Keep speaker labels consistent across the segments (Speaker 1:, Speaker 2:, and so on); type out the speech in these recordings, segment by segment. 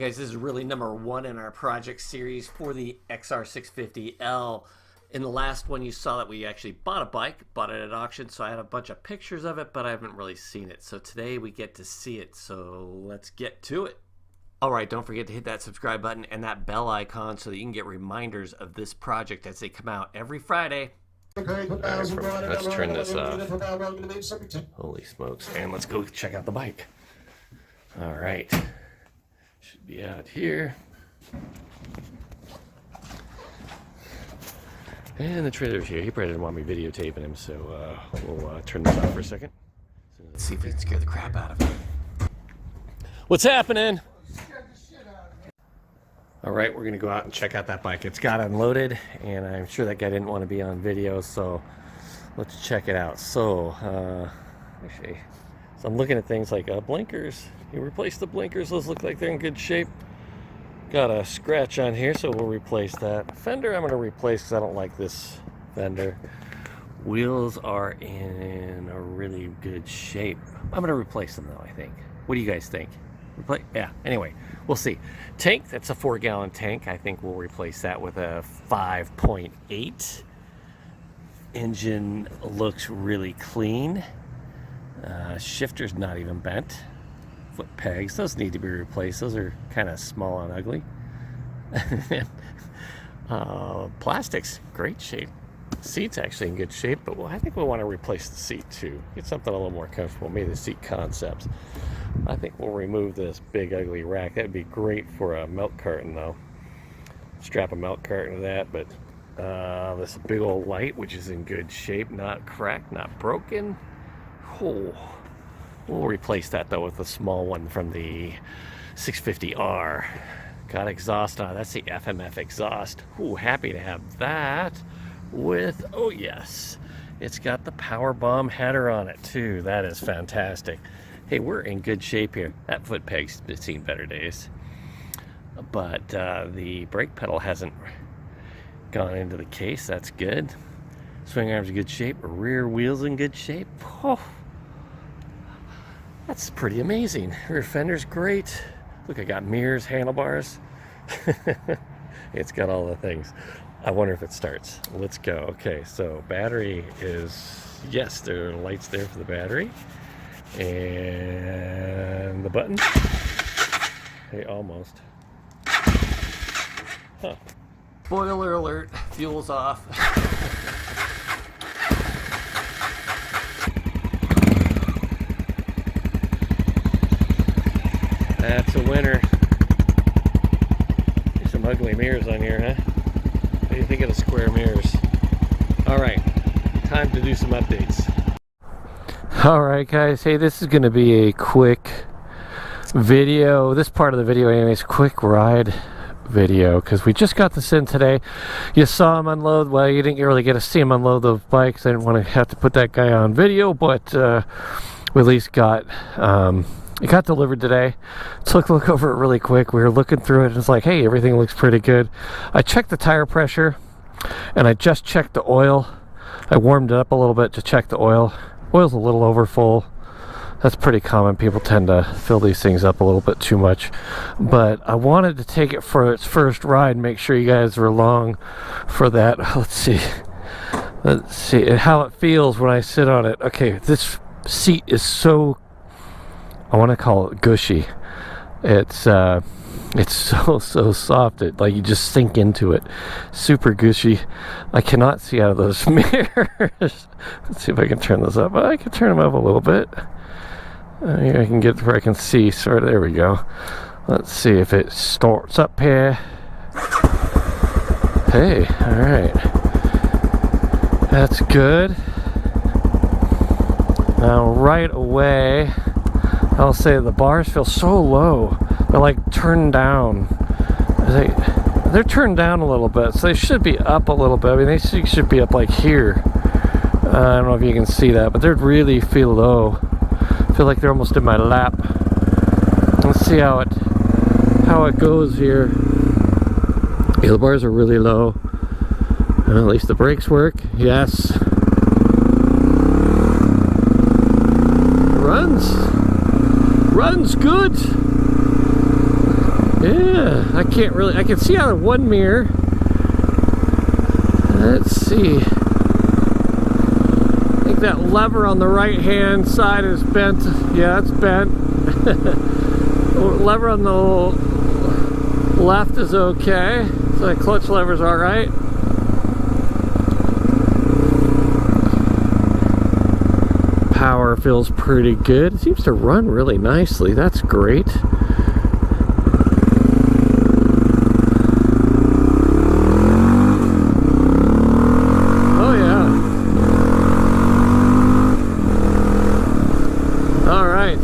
Speaker 1: Guys, this is really number one in our project series for the XR650L. In the last one, you saw that we actually bought a bike, bought it at auction, so I had a bunch of pictures of it, but I haven't really seen it. So today we get to see it, so let's get to it. All right, don't forget to hit that subscribe button and that bell icon so that you can get reminders of this project as they come out every Friday. All right, let's turn this off. Holy smokes, and let's go check out the bike. All right. Should be out here. And the trailer's here. He probably didn't want me videotaping him, so we'll turn this off for a second. Let's see if we can scare the crap out of him. What's happening? All right, we're gonna go out and check out that bike. It's got unloaded, and I'm sure that guy didn't want to be on video, so let's check it out. So, actually, so I'm looking at things like blinkers. You replace the blinkers, those look like they're in good shape. Got a scratch on here, so we'll replace that. Fender I'm going to replace because I don't like this fender. Wheels are in a really good shape. I'm going to replace them though, I think. What do you guys think? Yeah, anyway, we'll see. Tank, that's a 4-gallon tank. I think we'll replace that with a 5.8. Engine looks really clean. Shifter's not even bent. Foot pegs, those need to be replaced. Those are kind of small and ugly. Plastics, great shape. Seat's actually in good shape, but I think we'll want to replace the seat too. Get something a little more comfortable. Maybe the seat concepts. I think we'll remove this big ugly rack. That'd be great for a milk carton though. Strap a milk carton to that, but this big old light, which is in good shape, not cracked, not broken. Oh. We'll replace that though with a small one from the 650R. Got exhaust on it. That's the FMF exhaust. Ooh, happy to have that with, oh yes, it's got the power bomb header on it too. That is fantastic. Hey, we're in good shape here. That foot peg's seen better days. But the brake pedal hasn't gone into the case. That's good. Swing arm's in good shape. Rear wheel's in good shape. Oh. That's pretty amazing. Rear fender's great. Look, I got mirrors, handlebars. It's got all the things. I wonder if it starts. Let's go. Okay, so battery is, yes, there are lights there for the battery. And the button. Hey, almost. Huh. Spoiler alert, fuel's off. That's a winner. There's some ugly mirrors on here, huh? What do you think of the square mirrors? Alright, time to do some updates. Alright guys, hey, this is going to be a quick video. This part of the video anyways, quick ride video, because we just got this in today. You saw him unload. Well, you didn't really get to see him unload the bikes. I didn't want to have to put that guy on video, but we at least got... it got delivered today. Took a look over it really quick. We were looking through it and it's like, hey, everything looks pretty good. I checked the tire pressure and I just checked the oil. I warmed it up a little bit to check the oil. Oil's a little over full. That's pretty common. People tend to fill these things up a little bit too much. But I wanted to take it for its first ride and make sure you guys were along for that. Let's see how it feels when I sit on it. Okay, this seat is so, I want to call it gushy. It's so soft. It, like, you just sink into it. Super gushy. I cannot see out of those mirrors. Let's see if I can turn this up. I can turn them up a little bit. Here I can get where I can see. Sort of. There we go. Let's see if it starts up here. Hey, all right. That's good. Now right away, I'll say the bars feel so low. They're like turned down. They're turned down a little bit, so they should be up a little bit. I mean, they should be up like here. I don't know if you can see that, but they really feel low. I feel like they're almost in my lap. Let's see how it goes here. Yeah, the bars are really low. At least the brakes work. Yes. Runs good. Yeah, I can see out of one mirror. Let's see. I think that lever on the right hand side is bent. Yeah, it's bent. Lever on the left is okay. So the clutch lever's alright. Power feels pretty good. It seems to run really nicely. That's great.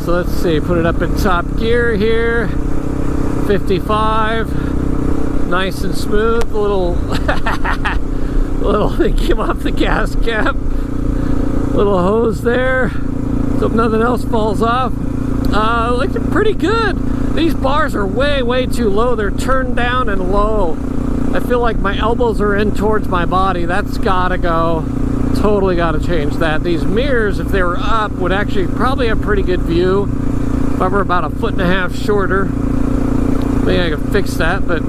Speaker 1: So let's see, put it up in top gear here. 55, nice and smooth. Little thing came off the gas cap. Little hose there, so nothing else falls off. Looking pretty good. These bars are way too low. They're turned down and low. I feel like my elbows are in towards my body. That's gotta go. Totally got to change that. These mirrors, if they were up, would actually probably have pretty good view. If I were about 1.5 feet shorter, maybe I could fix that. But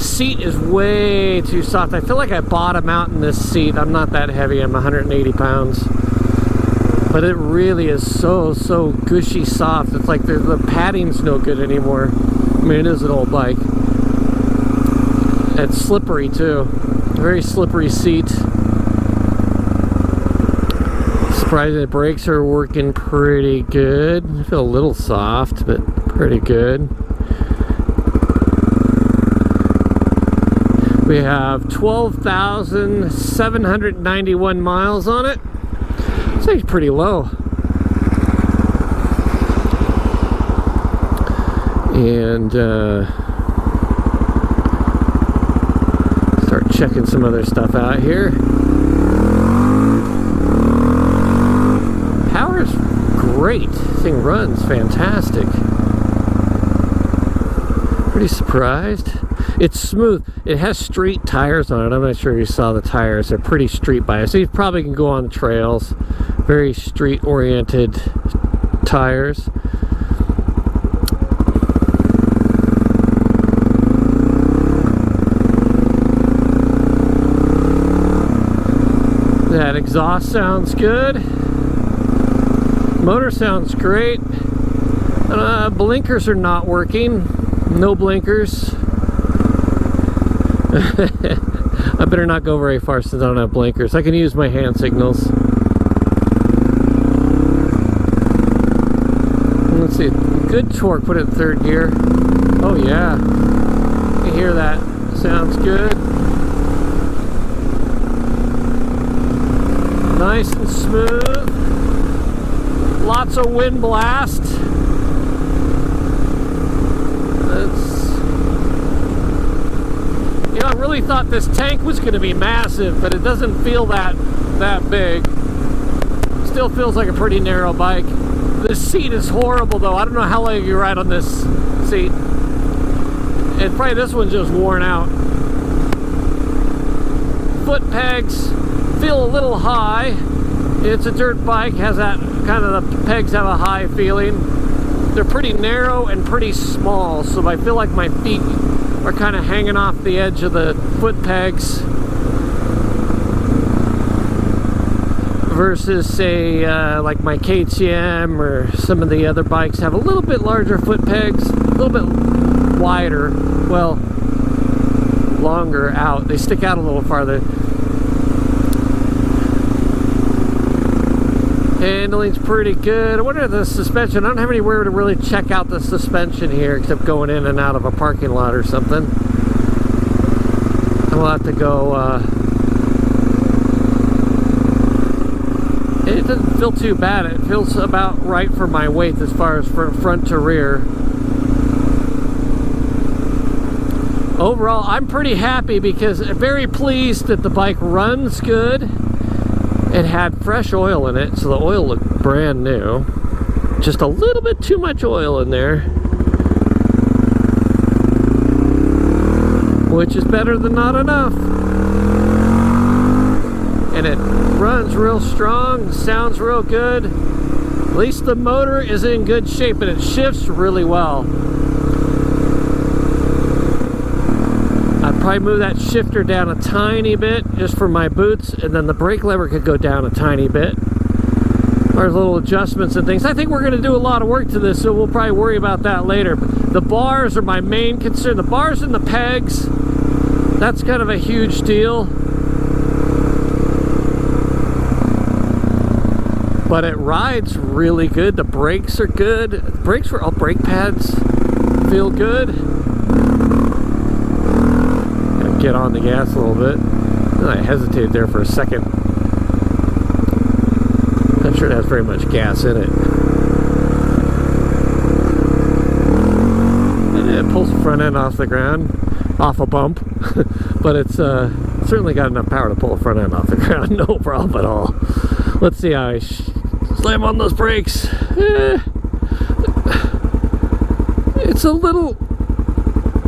Speaker 1: seat is way too soft. I feel like I bottom out in this seat. I'm not that heavy. I'm 180 pounds, but it really is so gushy soft. It's like the padding's no good anymore. I mean, it is an old bike. It's slippery too. Very slippery seat. Surprising the brakes are working pretty good. I feel a little soft, but pretty good. We have 12,791 miles on it. It's actually pretty low. And start checking some other stuff out here. Power's great. This thing runs fantastic. Pretty surprised. It's smooth. It has street tires on it. I'm not sure if you saw the tires. They're pretty street biased. So you probably can go on trails. Very street oriented tires. That exhaust sounds good. Motor sounds great. Blinkers are not working. No blinkers. I better not go very far since I don't have blinkers. I can use my hand signals. Let's see. Good torque. Put it in third gear. Oh yeah. You hear that? Sounds good. Nice and smooth. Lots of wind blast. You know, I really thought this tank was going to be massive, but it doesn't feel that big. Still feels like a pretty narrow bike. This seat is horrible though. I don't know how long you ride on this seat. And probably this one's just worn out. Foot pegs feel a little high. It's a dirt bike, has that kind of, the pegs have a high feeling. They're pretty narrow and pretty small, so I feel like my feet are kind of hanging off the edge of the foot pegs versus say like my KTM or some of the other bikes have a little bit larger foot pegs, a little bit wider, well, longer out. They stick out a little farther. Handling's pretty good. I wonder if the suspension, I don't have anywhere to really check out the suspension here except going in and out of a parking lot or something. I'll have to go, it doesn't feel too bad. It feels about right for my weight as far as front to rear. Overall, I'm pretty happy because I'm very pleased that the bike runs good. It had fresh oil in it, so the oil looked brand new. Just a little bit too much oil in there, which is better than not enough. And it runs real strong, sounds real good. At least the motor is in good shape and it shifts really well. I'd probably move that shifter down a tiny bit just for my boots, and then the brake lever could go down a tiny bit. There's little adjustments and things. I think we're going to do a lot of work to this, so we'll probably worry about that later. But the bars are my main concern. The bars and the pegs, that's kind of a huge deal. But it rides really good. The brakes are good. The brakes for all brake pads feel good. Gonna get on the gas a little bit. I hesitated there for a second. Not sure it has very much gas in it. And it pulls the front end off the ground, off a bump. But it's certainly got enough power to pull the front end off the ground. No problem at all. Let's see how I slam on those brakes. It's a little,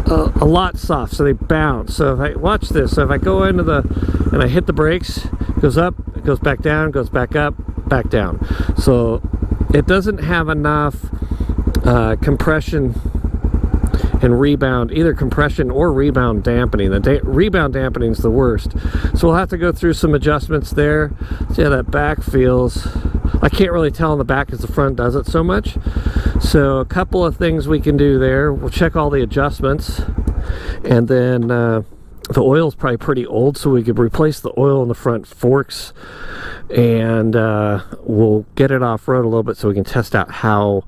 Speaker 1: a lot soft, so they bounce. So if I watch this, so if I go into and I hit the brakes, it goes up, it goes back down, goes back up, back down. So it doesn't have enough compression and rebound, either compression or rebound dampening. The rebound dampening is the worst. So we'll have to go through some adjustments there. See how that back feels. I can't really tell on the back because the front does it so much. So a couple of things we can do there. We'll check all the adjustments, and then the oil's probably pretty old, so we could replace the oil in the front forks, and we'll get it off-road a little bit so we can test out how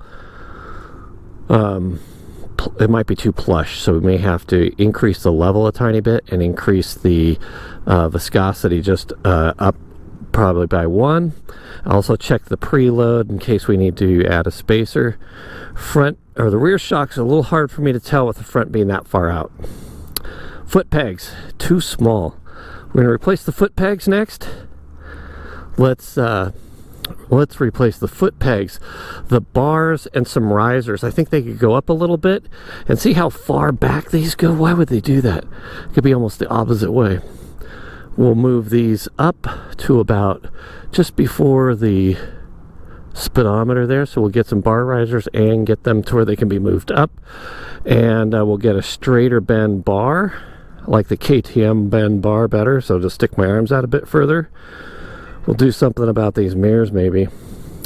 Speaker 1: it might be too plush, so we may have to increase the level a tiny bit and increase the viscosity just up probably by 1. Also check the preload in case we need to add a spacer. Front or the rear shock's a little hard for me to tell with the front being that far out. Foot pegs, too small. We're going to replace the foot pegs next. Let's replace the foot pegs, the bars, and some risers. I think they could go up a little bit, and see how far back these go. Why would they do that? It could be almost the opposite way. We'll move these up to about just before the speedometer there, so we'll get some bar risers and get them to where they can be moved up, and we'll get a straighter bend bar. I like the KTM bend bar better, so just stick my arms out a bit further. We'll do something about these mirrors, maybe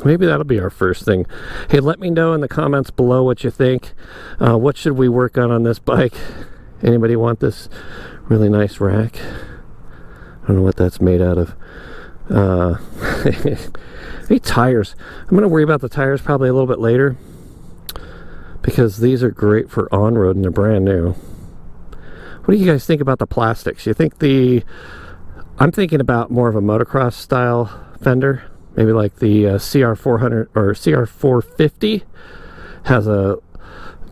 Speaker 1: that'll be our first thing. Hey, let me know in the comments below what you think. What should we work on this bike? Anybody want this really nice rack? I don't know what that's made out of. Hey, tires. I'm going to worry about the tires probably a little bit later, because these are great for on-road and they're brand new. What do you guys think about the plastics? You think I'm thinking about more of a motocross style fender, maybe like the CR400 or CR450.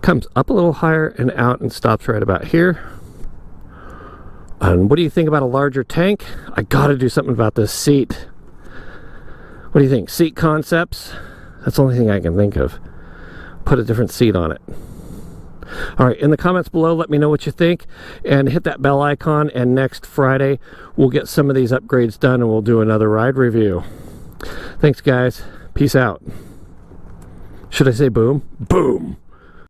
Speaker 1: Comes up a little higher and out and stops right about here. And what do you think about a larger tank? I gotta do something about this seat. What do you think? Seat concepts? That's the only thing I can think of. Put a different seat on it. Alright, in the comments below, let me know what you think, and hit that bell icon, and next Friday we'll get some of these upgrades done and we'll do another ride review. Thanks guys. Peace out. Should I say boom? Boom!